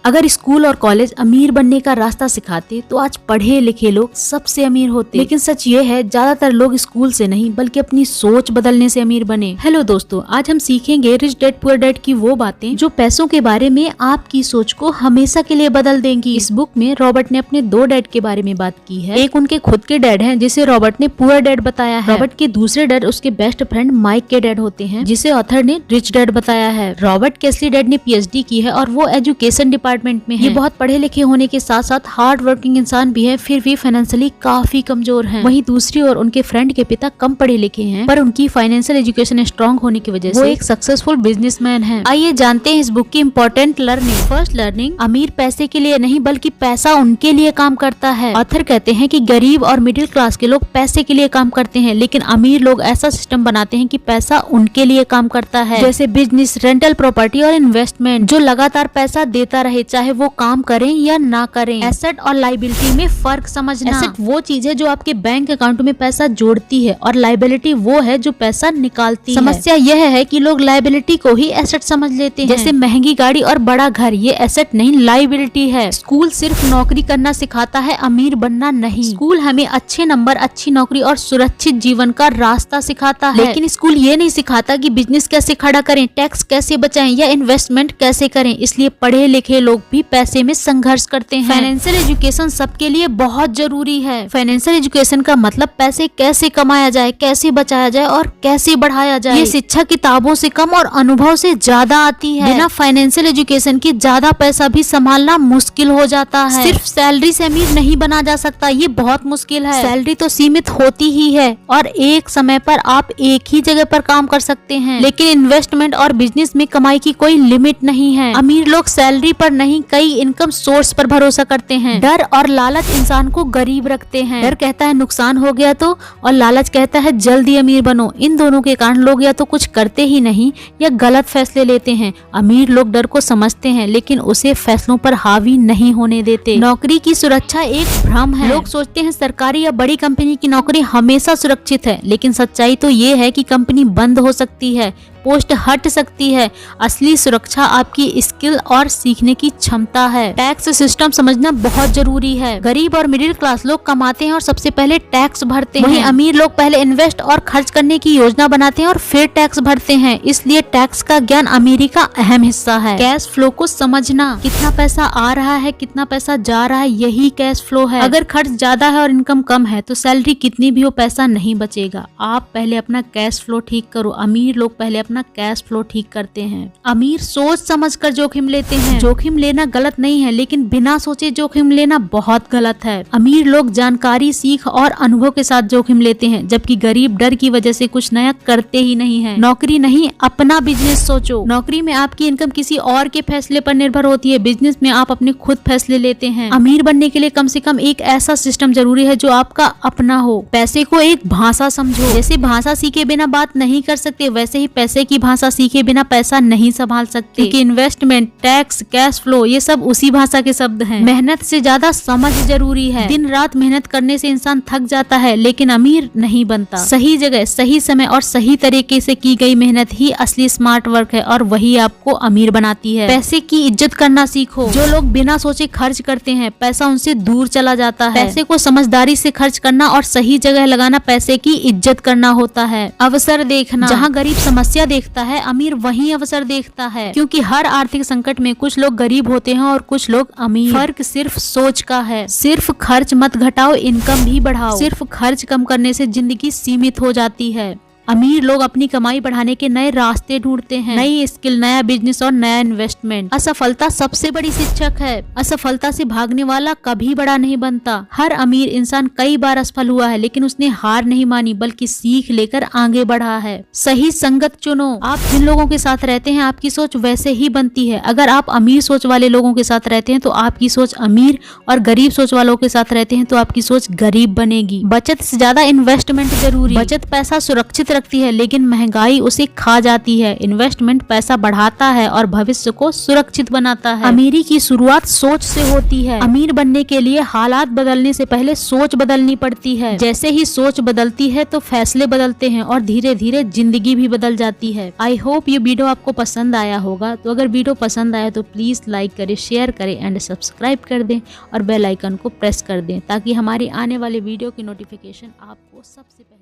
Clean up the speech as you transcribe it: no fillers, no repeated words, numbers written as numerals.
अगर स्कूल और कॉलेज अमीर बनने का रास्ता सिखाते तो आज पढ़े लिखे लोग सबसे अमीर होते। लेकिन सच ये है, ज्यादातर लोग स्कूल से नहीं बल्कि अपनी सोच बदलने से अमीर बने। हेलो दोस्तों, आज हम सीखेंगे रिच डैड पुअर डैड की वो बातें जो पैसों के बारे में आपकी सोच को हमेशा के लिए बदल देंगी। इस बुक में रॉबर्ट ने अपने दो डैड के बारे में बात की है। एक उनके खुद के डैड हैं जिसे रॉबर्ट ने पुअर डैड बताया है। रॉबर्ट के दूसरे डैड उसके बेस्ट फ्रेंड माइक के डैड होते हैं जिसे ऑथर ने रिच डैड बताया है। रॉबर्ट के असली डैड ने PhD की है और वो एजुकेशन डिपार्टमेंट में है। ये बहुत पढ़े लिखे होने के साथ साथ हार्ड वर्किंग इंसान भी है, फिर भी फाइनेंशियली काफी कमजोर हैं। वहीं दूसरी ओर उनके फ्रेंड के पिता कम पढ़े लिखे हैं पर उनकी फाइनेंशियल एजुकेशन स्ट्रॉन्ग होने की वजह से वो एक सक्सेसफुल बिजनेसमैन है। आइए जानते हैं इस बुक की इम्पोर्टेंट लर्निंग। फर्स्ट लर्निंग, अमीर पैसे के लिए नहीं बल्कि पैसा उनके लिए काम करता है। ऑथर कहते हैं कि गरीब और मिडिल क्लास के लोग पैसे के लिए काम करते हैं, लेकिन अमीर लोग ऐसा सिस्टम बनाते हैं कि पैसा उनके लिए काम करता है, जैसे बिजनेस, रेंटल प्रॉपर्टी और इन्वेस्टमेंट जो लगातार पैसा देता रहे चाहे वो काम करें या ना करें। एसेट और लाइबिलिटी में फर्क समझना। एसेट वो चीज है जो आपके बैंक अकाउंट में पैसा जोड़ती है और लाइबिलिटी वो है जो पैसा निकालती है। समस्या यह है कि लोग लाइबिलिटी को ही एसेट समझ लेते हैं, जैसे महंगी गाड़ी और बड़ा घर, ये एसेट नहीं लाइबिलिटी है। स्कूल सिर्फ नौकरी करना सिखाता है, अमीर बनना नहीं। स्कूल हमें अच्छे नंबर, अच्छी नौकरी और सुरक्षित जीवन का रास्ता सिखाता है, लेकिन स्कूल ये नहीं सिखाता कि बिजनेस कैसे खड़ा करें, टैक्स कैसे बचाएं या इन्वेस्टमेंट कैसे करें। इसलिए पढ़े लिखे लोग भी पैसे में संघर्ष करते हैं। फाइनेंशियल एजुकेशन सबके लिए बहुत जरूरी है। फाइनेंशियल एजुकेशन का मतलब पैसे कैसे कमाया जाए, कैसे बचाया जाए और कैसे बढ़ाया जाए। ये शिक्षा किताबों से कम और अनुभव से ज्यादा आती है। बिना फाइनेंशियल एजुकेशन के ज्यादा पैसा भी संभालना मुश्किल हो जाता है। सिर्फ सैलरी से अमीर नहीं बना जा सकता, ये बहुत मुश्किल है। सैलरी तो सीमित होती ही है और एक समय पर आप एक ही जगह पर काम कर सकते हैं, लेकिन इन्वेस्टमेंट और बिजनेस में कमाई की कोई लिमिट नहीं है। अमीर लोग सैलरी पर नहीं, कई इनकम सोर्स पर भरोसा करते हैं। डर और लालच इंसान को गरीब रखते हैं। डर कहता है नुकसान हो गया तो, और लालच कहता है जल्दी अमीर बनो। इन दोनों के कारण लोग या तो कुछ करते ही नहीं या गलत फैसले लेते हैं। अमीर लोग डर को समझते हैं लेकिन उसे फैसलों पर हावी नहीं होने देते। नौकरी की सुरक्षा एक भ्रम है। लोग सोचते हैं सरकारी या बड़ी कंपनी की नौकरी हमेशा सुरक्षित है, लेकिन सच्चाई तो ये है कि कंपनी बंद हो सकती है, पोस्ट हट सकती है। असली सुरक्षा आपकी स्किल और सीखने की क्षमता है। टैक्स सिस्टम समझना बहुत जरूरी है। गरीब और मिडिल क्लास लोग कमाते हैं और सबसे पहले टैक्स भरते हैं। वहीं अमीर लोग पहले इन्वेस्ट और खर्च करने की योजना बनाते हैं और फिर टैक्स भरते हैं। इसलिए टैक्स का ज्ञान अमीरी का अहम हिस्सा है। कैश फ्लो को समझना, कितना पैसा आ रहा है, कितना पैसा जा रहा है, यही कैश फ्लो है। अगर खर्च ज्यादा है और इनकम कम है तो सैलरी कितनी भी हो पैसा नहीं बचेगा। आप पहले अपना कैश फ्लो ठीक करो। अमीर लोग पहले अपना कैश फ्लो ठीक करते हैं। अमीर सोच समझकर जोखिम लेते हैं। जोखिम लेना गलत नहीं है, लेकिन बिना सोचे जोखिम लेना बहुत गलत है। अमीर लोग जानकारी, सीख और अनुभव के साथ जोखिम लेते हैं, जबकि गरीब डर की वजह से कुछ नया करते ही नहीं है। नौकरी नहीं, अपना बिजनेस सोचो। नौकरी में आपकी इनकम किसी और के फैसले पर निर्भर होती है, बिजनेस में आप अपने खुद फैसले लेते हैं। अमीर बनने के लिए कम से कम एक ऐसा सिस्टम जरूरी है जो आपका अपना हो। पैसे को एक भाषा समझो। जैसे भाषा सीखे बिना बात नहीं कर सकते, वैसे ही पैसे की भाषा सीखे बिना पैसा नहीं संभाल सकते, क्योंकि इन्वेस्टमेंट, टैक्स, कैश फ्लो ये सब उसी भाषा के शब्द हैं। मेहनत से ज्यादा समझ जरूरी है। दिन रात मेहनत करने से इंसान थक जाता है, लेकिन अमीर नहीं बनता। सही जगह, सही समय और सही तरीके से की गई मेहनत ही असली स्मार्ट वर्क है और वही आपको अमीर बनाती है। पैसे की इज्जत करना सीखो। जो लोग बिना सोचे खर्च करते हैं, पैसा उनसे दूर चला जाता है। पैसे को समझदारी से खर्च करना और सही जगह लगाना पैसे की इज्जत करना होता है। अवसर देखना, जहाँ गरीब समस्या देखता है अमीर वहीं अवसर देखता है, क्योंकि हर आर्थिक संकट में कुछ लोग गरीब होते हैं और कुछ लोग अमीर। फर्क सिर्फ सोच का है। सिर्फ खर्च मत घटाओ, इनकम भी बढ़ाओ। सिर्फ खर्च कम करने से जिंदगी सीमित हो जाती है। अमीर लोग अपनी कमाई बढ़ाने के नए रास्ते ढूंढते हैं, नई स्किल, नया बिजनेस और नया इन्वेस्टमेंट। असफलता सबसे बड़ी शिक्षक है। असफलता से भागने वाला कभी बड़ा नहीं बनता। हर अमीर इंसान कई बार असफल हुआ है, लेकिन उसने हार नहीं मानी बल्कि सीख लेकर आगे बढ़ा है। सही संगत चुनो। आप जिन लोगों के साथ रहते हैं आपकी सोच वैसे ही बनती है। अगर आप अमीर सोच वाले लोगों के साथ रहते हैं तो आपकी सोच अमीर, और गरीब सोच वालों के साथ रहते हैं तो आपकी सोच गरीब बनेगी। बचत से ज्यादा इन्वेस्टमेंट जरूरी। बचत पैसा सुरक्षित रखती है, लेकिन महंगाई उसे खा जाती है। इन्वेस्टमेंट पैसा बढ़ाता है और भविष्य को सुरक्षित बनाता है। अमीरी की शुरुआत सोच से होती है। अमीर बनने के लिए हालात बदलने से पहले सोच बदलनी पड़ती है। जैसे ही सोच बदलती है तो फैसले बदलते हैं और धीरे धीरे जिंदगी भी बदल जाती है। आई होप ये वीडियो आपको पसंद आया होगा। तो अगर वीडियो पसंद आया तो प्लीज लाइक करें, शेयर करें एंड सब्सक्राइब कर दें और बेल आइकन को प्रेस कर दें ताकि हमारी आने वाले वीडियो की नोटिफिकेशन आपको सबसे पहले